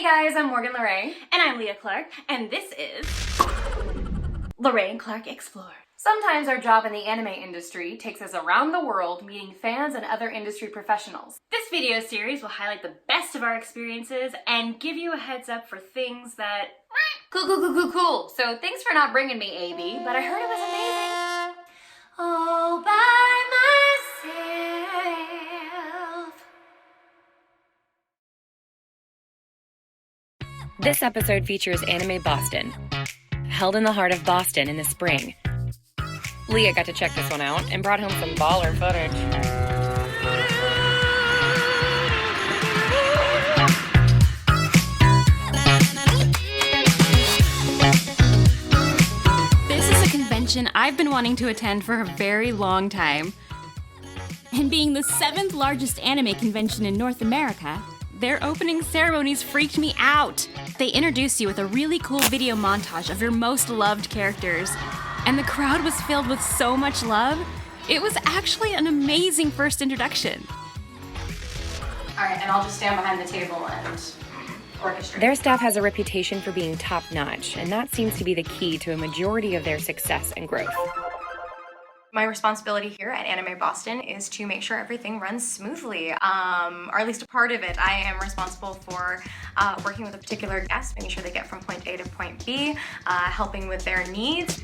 Hey guys, I'm Morgan Laure. And I'm Leah Clark, and this is Laure & Clark Explore. Sometimes our job in the anime industry takes us around the world meeting fans and other industry professionals. This video series will highlight the best of our experiences and give you a heads up for things that... Cool. So thanks for not bringing me, AB, but I heard it was amazing. All by myself. This episode features Anime Boston, held in the heart of Boston in the spring. Leah got to check this one out and brought home some baller footage. This is a convention I've been wanting to attend for a very long time. And being the 7th largest anime convention in North America, their opening ceremonies freaked me out. They introduce you with a really cool video montage of your most loved characters. And the crowd was filled with so much love. It was actually an amazing first introduction. All right, and I'll just stand behind the table and orchestrate. Their staff has a reputation for being top-notch, and that seems to be the key to a majority of their success and growth. My responsibility here at Anime Boston is to make sure everything runs smoothly, or at least a part of it. I am responsible for working with a particular guest, making sure they get from point A to point B, helping with their needs.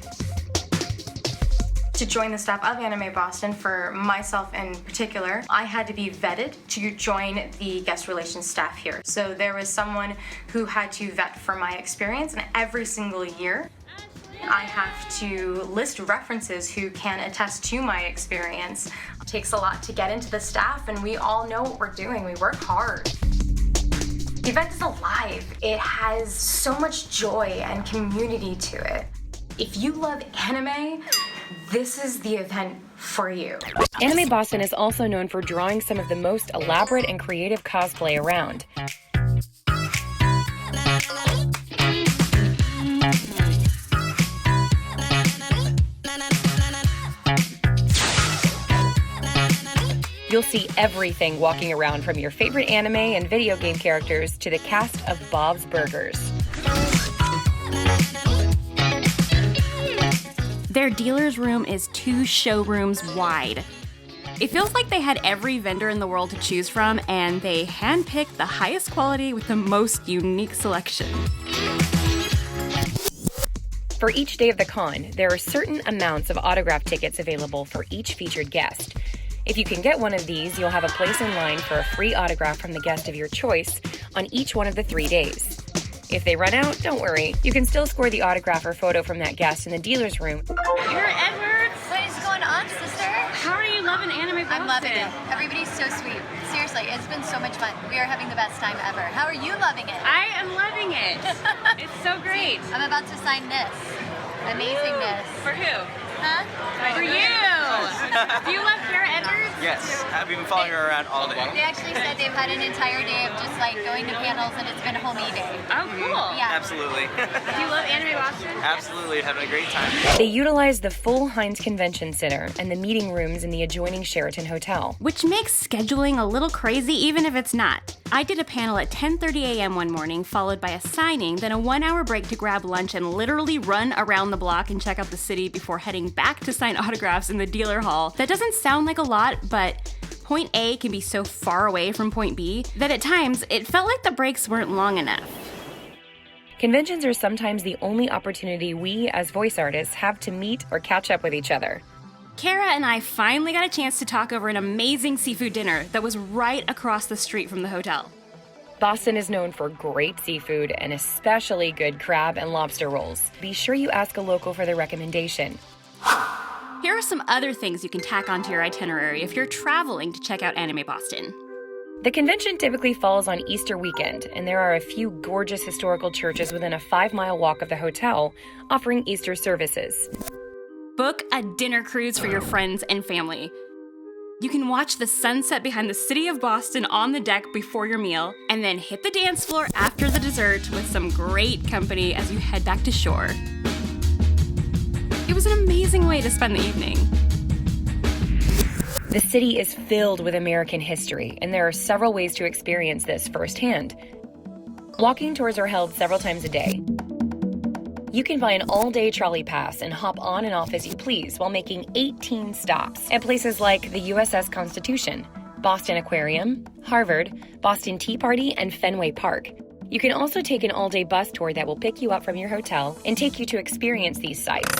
To join the staff of Anime Boston, for myself in particular, I had to be vetted to join the guest relations staff here. So there was someone who had to vet for my experience, and every single year I have to list references who can attest to my experience. It takes a lot to get into the staff, and we all know what we're doing. We work hard. The event is alive. It has so much joy and community to it. If you love anime, this is the event for you. Anime Boston is also known for drawing some of the most elaborate and creative cosplay around. You'll see everything walking around, from your favorite anime and video game characters to the cast of Bob's Burgers. Their dealer's room is 2 showrooms wide. It feels like they had every vendor in the world to choose from, and they handpicked the highest quality with the most unique selection. For each day of the con, there are certain amounts of autograph tickets available for each featured guest. If you can get one of these, you'll have a place in line for a free autograph from the guest of your choice on each one of the 3 days. If they run out, don't worry. You can still score the autograph or photo from that guest in the dealer's room. Garrett Edwards! What is going on, sister? How are you loving Anime Boston? I'm loving it. Everybody's so sweet. Seriously, it's been so much fun. We are having the best time ever. How are you loving it? I am loving it. It's so great. I'm about to sign this. Amazingness. For who? Huh? For you! Do you love Garrett Edwards? Yes, I've been following her around all day. They actually said they've had an entire day of just like going to panels, and it's been a whole me day. Oh, cool. Yeah. Absolutely. Do you love Anime Boston? Absolutely, having a great time. They utilize the full Heinz Convention Center and the meeting rooms in the adjoining Sheraton Hotel. Which makes scheduling a little crazy even if it's not. I did a panel at 10:30 a.m. one morning, followed by a signing, then a 1-hour break to grab lunch and literally run around the block and check out the city before heading back to sign autographs in the dealer hall. That doesn't sound like a lot, but point A can be so far away from point B that at times it felt like the breaks weren't long enough. Conventions are sometimes the only opportunity we, as voice artists, have to meet or catch up with each other. Kara and I finally got a chance to talk over an amazing seafood dinner that was right across the street from the hotel. Boston is known for great seafood and especially good crab and lobster rolls. Be sure you ask a local for their recommendation. Here are some other things you can tack onto your itinerary if you're traveling to check out Anime Boston. The convention typically falls on Easter weekend, and there are a few gorgeous historical churches within a 5-mile walk of the hotel offering Easter services. Book a dinner cruise for your friends and family. You can watch the sunset behind the city of Boston on the deck before your meal, and then hit the dance floor after the dessert with some great company as you head back to shore. It was an amazing way to spend the evening. The city is filled with American history, and there are several ways to experience this firsthand. Walking tours are held several times a day. You can buy an all-day trolley pass and hop on and off as you please while making 18 stops at places like the USS Constitution, Boston Aquarium, Harvard, Boston Tea Party, and Fenway Park. You can also take an all-day bus tour that will pick you up from your hotel and take you to experience these sites.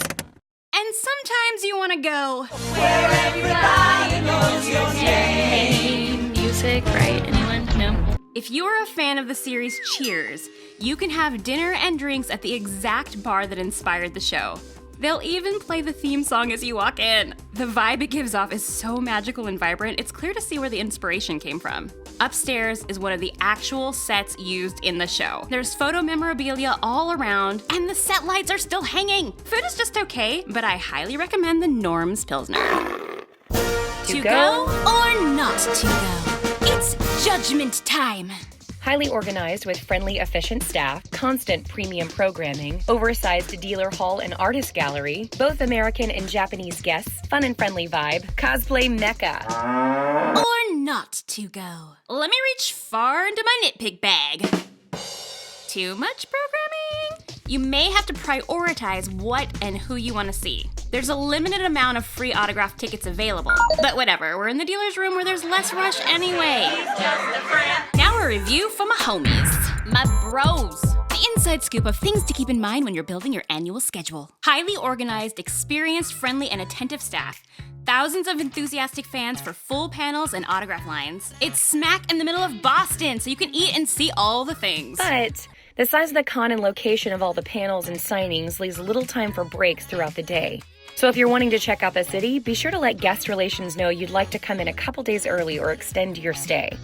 And sometimes you want to go Where everybody knows your name. music, right? Anyone? No? If you're a fan of the series Cheers, you can have dinner and drinks at the exact bar that inspired the show. They'll even play the theme song as you walk in. The vibe it gives off is so magical and vibrant, it's clear to see where the inspiration came from. Upstairs is one of the actual sets used in the show. There's photo memorabilia all around, and the set lights are still hanging. Food is just okay, but I highly recommend the Norm's Pilsner. To go or not to go? It's judgment time. Highly organized with friendly, efficient staff, constant premium programming, oversized dealer hall and artist gallery, both American and Japanese guests, fun and friendly vibe, cosplay mecca. Or not to go. Let me reach far into my nitpick bag. Too much programming? You may have to prioritize what and who you want to see. There's a limited amount of free autograph tickets available. But whatever, we're in the dealer's room where there's less rush anyway. Now a review from my homies, my bros. The inside scoop of things to keep in mind when you're building your annual schedule. Highly organized, experienced, friendly, and attentive staff. Thousands of enthusiastic fans for full panels and autograph lines. It's smack in the middle of Boston, so you can eat and see all the things. But the size of the con and location of all the panels and signings leaves little time for breaks throughout the day. So if you're wanting to check out the city, be sure to let guest relations know you'd like to come in a couple days early or extend your stay.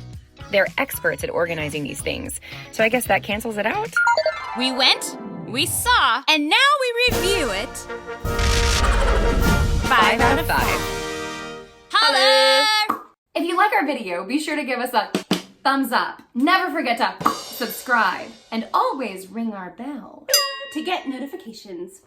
They're experts at organizing these things, so I guess that cancels it out? We went, we saw, and now we review it. 5 out of 5. Holla! If you like our video, be sure to give us a thumbs up. Never forget to subscribe and always ring our bell To get notifications.